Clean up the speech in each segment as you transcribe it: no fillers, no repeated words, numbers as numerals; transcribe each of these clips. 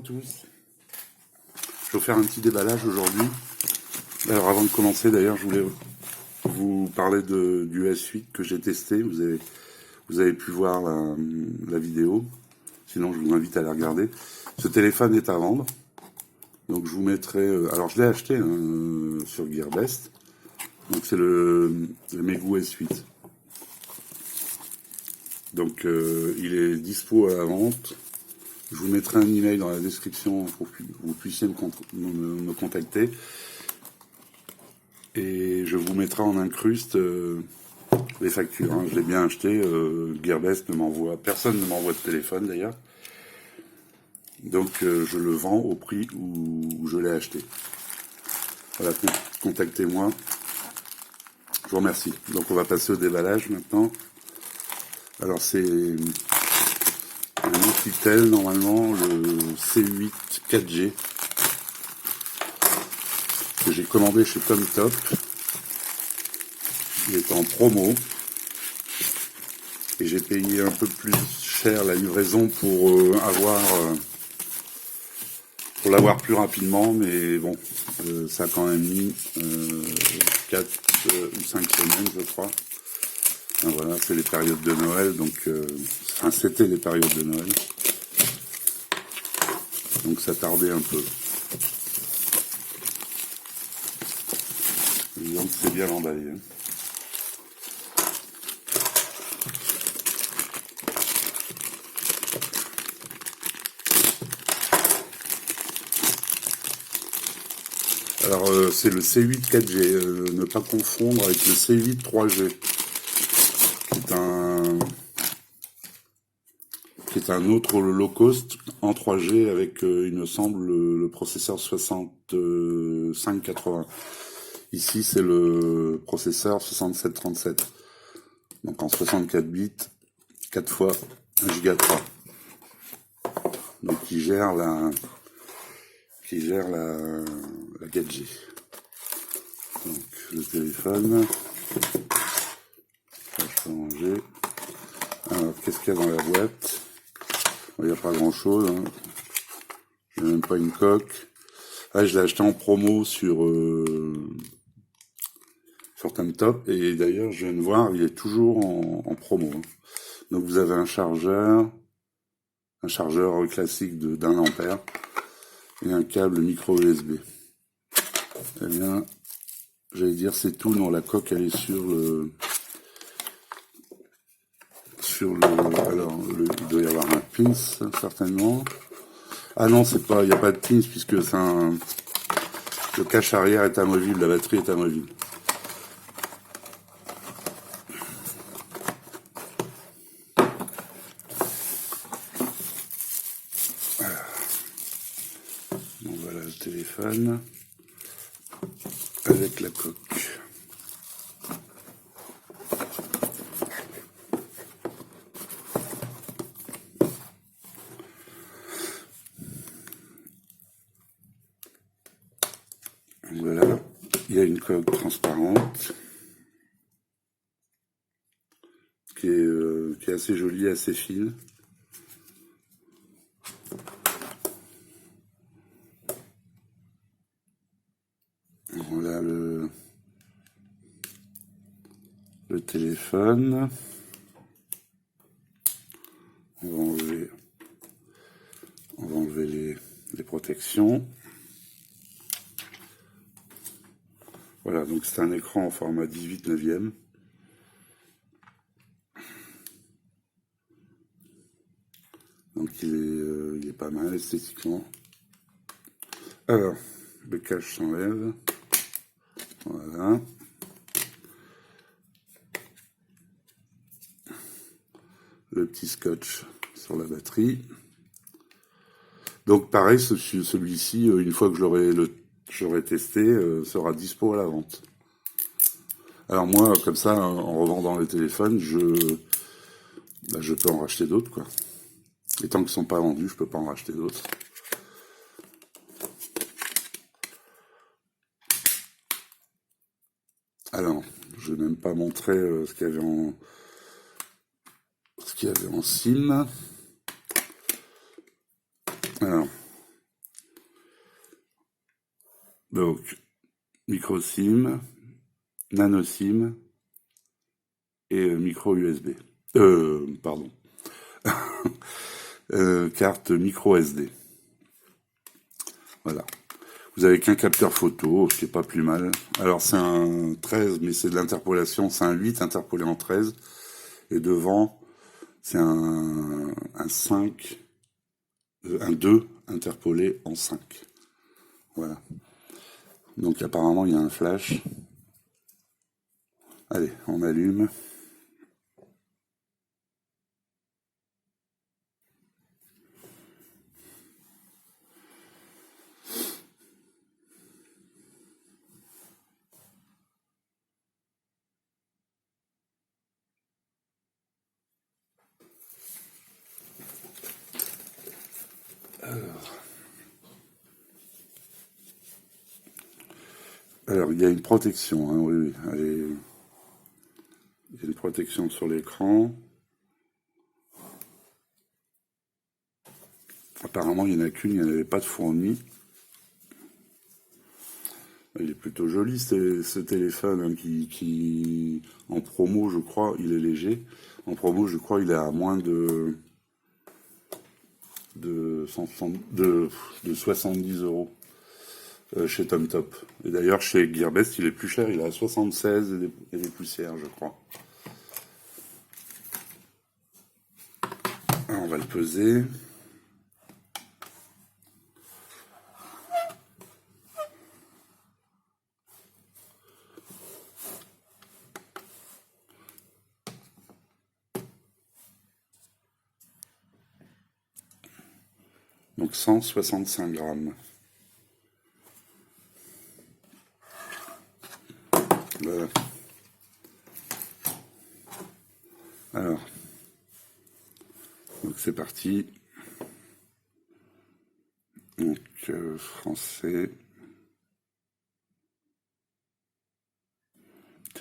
tous. Je vais vous faire un petit déballage aujourd'hui. Alors avant de commencer d'ailleurs, je voulais vous parler du S8 que j'ai testé. Vous avez pu voir la vidéo. Sinon je vous invite à la regarder. Ce téléphone est à vendre. Donc je vous mettrai... alors je l'ai acheté sur Gearbest. Donc c'est le Megu S8. Donc il est dispo à la vente. Je vous mettrai un email dans la description pour que vous puissiez me contacter. Et je vous mettrai en incruste les factures. Hein. Je l'ai bien acheté. Gearbest ne m'envoie... Personne ne m'envoie de téléphone d'ailleurs. Donc je le vends au prix où je l'ai acheté. Voilà, contactez-moi. Je vous remercie. Donc on va passer au déballage maintenant. Alors c'est un Outil-Tel, normalement, le C8 4G, que j'ai commandé chez TomTop. Il est en promo. Et j'ai payé un peu plus cher la livraison pour l'avoir plus rapidement, mais bon, ça a quand même mis 4 ou 5 semaines, je crois. Enfin, voilà, c'est les périodes de Noël, donc c'était les périodes de Noël. Donc ça tardait un peu. Donc c'est bien emballé. Hein. Alors c'est le C8 4G, ne pas confondre avec le C8 3G, qui est un autre low cost en 3G avec, il me semble, le processeur 6580. Ici c'est le processeur 6737, donc en 64 bits, 4 fois 1 Go 3. Donc qui gère la 4G. Donc le téléphone, ça, je peux ranger. Alors qu'est-ce qu'il y a dans la boîte? Il n'y a pas grand chose, hein. Il n'y a même pas une coque. Ah, je l'ai acheté en promo sur TomTop, et d'ailleurs je viens de voir, il est toujours en promo. Hein. Donc vous avez un chargeur classique d'1 ampère et un câble micro USB. Eh bien, j'allais dire c'est tout. Non, la coque elle est sur le... Alors, il doit y avoir un pins, certainement. Ah non, c'est pas, il n'y a pas de pins, puisque c'est le cache arrière est amovible, la batterie est amovible. Donc voilà le téléphone, avec la coque. Voilà, il y a une coque transparente qui est assez jolie, assez fine. Voilà le téléphone. On va enlever les protections. Voilà, donc c'est un écran en format 18/9. Donc il est pas mal esthétiquement. Alors, le cache s'enlève. Voilà. Le petit scotch sur la batterie. Donc pareil, celui-ci, une fois que j'aurai testé, sera dispo à la vente. Alors moi, comme ça, en revendant les téléphones, je peux en racheter d'autres, quoi. Et tant qu'ils sont pas vendus, je peux pas en racheter d'autres. Alors, je vais même pas montrer ce qu'il y avait en SIM. Alors, Donc, micro SIM, nano SIM et micro USB. Pardon. Carte micro SD. Voilà. Vous avez qu'un capteur photo, ce qui est pas plus mal. Alors c'est un 13, mais c'est de l'interpolation, c'est un 8 interpolé en 13. Et devant, c'est un 5, un 2 interpolé en 5. Voilà. Donc apparemment il y a un flash. Allez, on allume. Alors il y a une protection, hein, oui, oui. Il y a une protection sur l'écran. Apparemment il n'y en a qu'une, il n'y en avait pas de fournie. Il est plutôt joli ce téléphone hein, qui, en promo je crois, il est léger. En promo je crois il est à moins de 70 euros chez TomTop. Et d'ailleurs chez Gearbest il est plus cher, il est à 76 et des poussières je crois. Alors, on va le peser. Donc 165 grammes. Voilà. Alors, donc c'est parti. Donc français.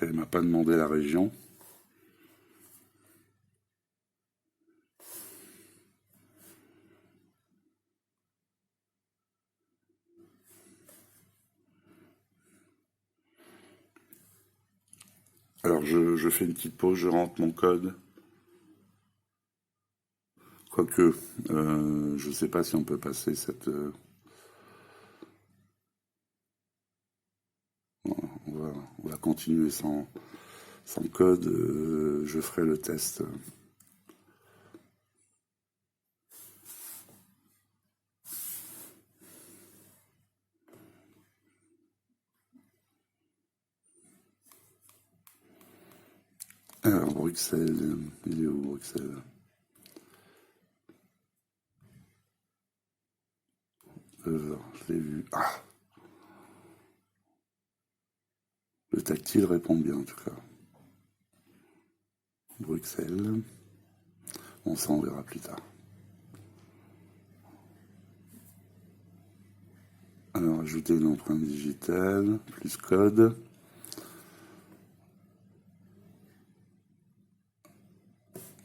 Elle m'a pas demandé la région. Alors je fais une petite pause, je rentre mon code. Quoique, je sais pas si on peut passer cette... on va continuer sans code, je ferai le test. Alors, Bruxelles, il est où Bruxelles? Je l'ai vu. Ah, le tactile répond bien en tout cas. Bruxelles. On s'en verra plus tard. Alors, ajouter une empreinte digitale, plus code.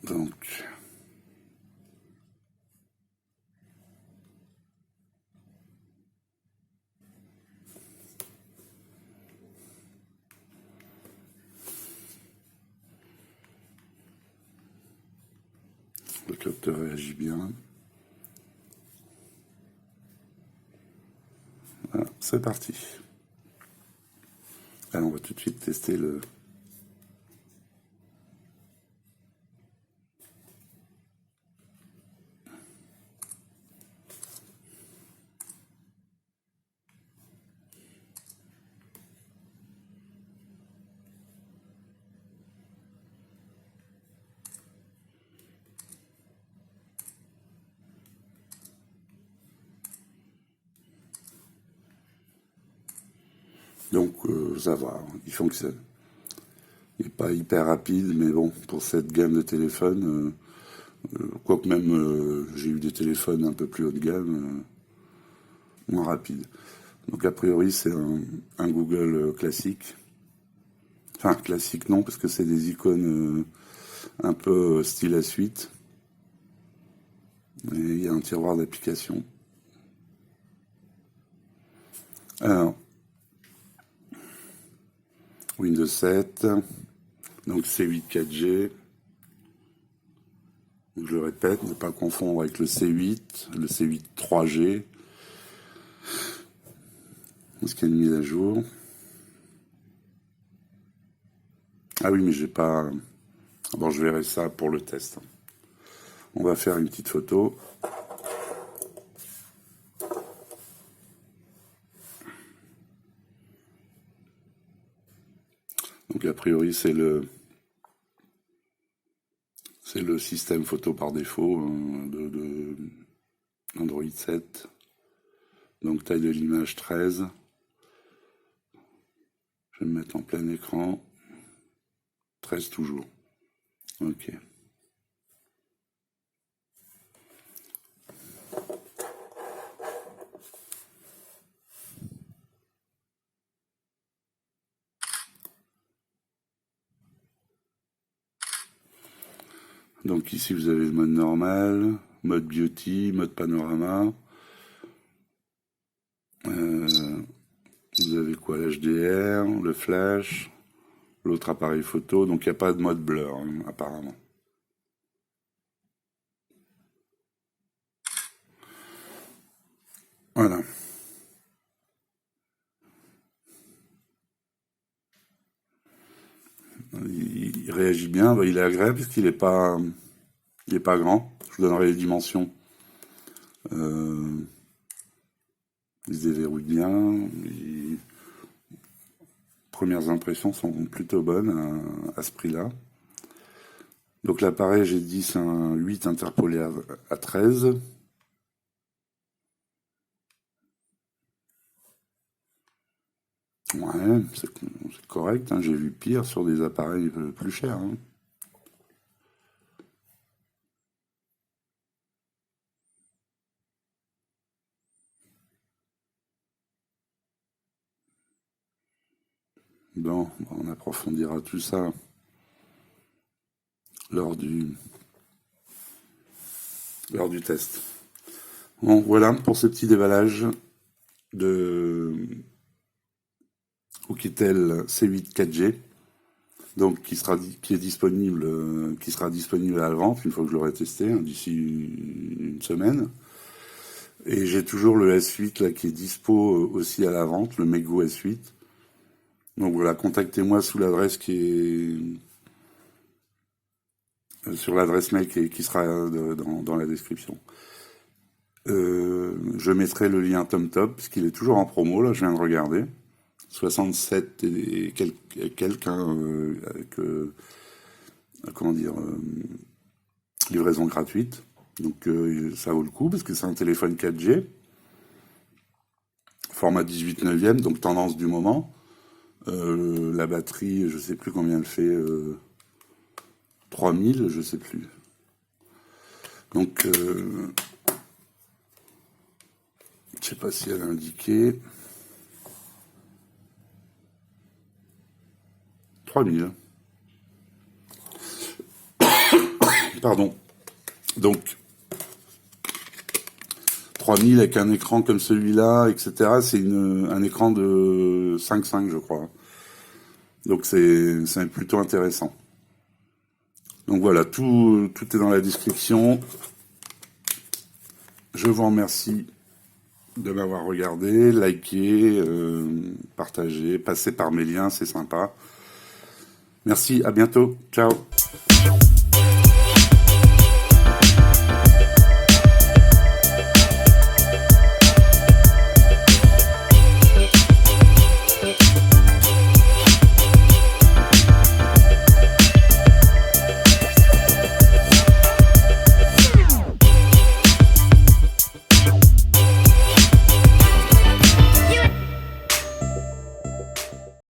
Donc, le capteur réagit bien. Voilà, c'est parti. Alors, on va tout de suite tester le... Donc, ça va, il fonctionne. Il n'est pas hyper rapide, mais bon, pour cette gamme de téléphones, quoique même j'ai eu des téléphones un peu plus haut de gamme, moins rapides. Donc a priori c'est un Google classique. Enfin classique non, parce que c'est des icônes un peu style à suite. Et il y a un tiroir d'application. Alors, Windows 7, donc C8 4G. Je le répète, ne pas confondre avec le C8 3G. Est-ce qu'il y a une mise à jour? Ah oui, mais j'ai pas... Bon, je verrai ça pour le test. On va faire une petite photo. Donc a priori c'est le système photo par défaut de Android 7. Donc taille de l'image 13. Je vais me mettre en plein écran. 13 toujours. Ok. Donc ici vous avez le mode normal, mode beauty, mode panorama. Vous avez quoi? L'HDR, le flash, l'autre appareil photo. Donc il n'y a pas de mode blur hein, apparemment. Voilà. Il réagit bien, il est agréable parce qu'il n'est pas grand. Je vous donnerai les dimensions. Il se déverrouille bien. Premières impressions sont plutôt bonnes à ce prix-là. Donc l'appareil, j'ai dit, c'est un 8 interpolé à 13. Ouais, c'est correct, hein. J'ai vu pire sur des appareils plus chers. Hein. Bon, on approfondira tout ça lors du test. Bon, voilà pour ce petit déballage de Oukitel C8 4G, donc qui sera disponible à la vente une fois que je l'aurai testé, hein, d'ici une semaine. Et j'ai toujours le S8 là qui est dispo aussi à la vente, le Mego S8. Donc voilà, contactez-moi sous l'adresse qui est sur l'adresse mail qui sera dans la description. Je mettrai le lien TomTop, parce qu'il est toujours en promo, là, je viens de regarder. 67 et quelques, hein, avec, comment dire, livraison gratuite. Donc ça vaut le coup, parce que c'est un téléphone 4G, format 18/9e, donc tendance du moment. La batterie, je sais plus combien elle fait, 3000, je sais plus. Donc, je sais pas si elle a indiqué. 3000. Pardon. Donc, 3000 avec un écran comme celui-là, etc. C'est un écran de 5.5, je crois. Donc c'est plutôt intéressant. Donc voilà, tout est dans la description. Je vous remercie de m'avoir regardé, liké, partagé, passé par mes liens, c'est sympa. Merci, à bientôt. Ciao.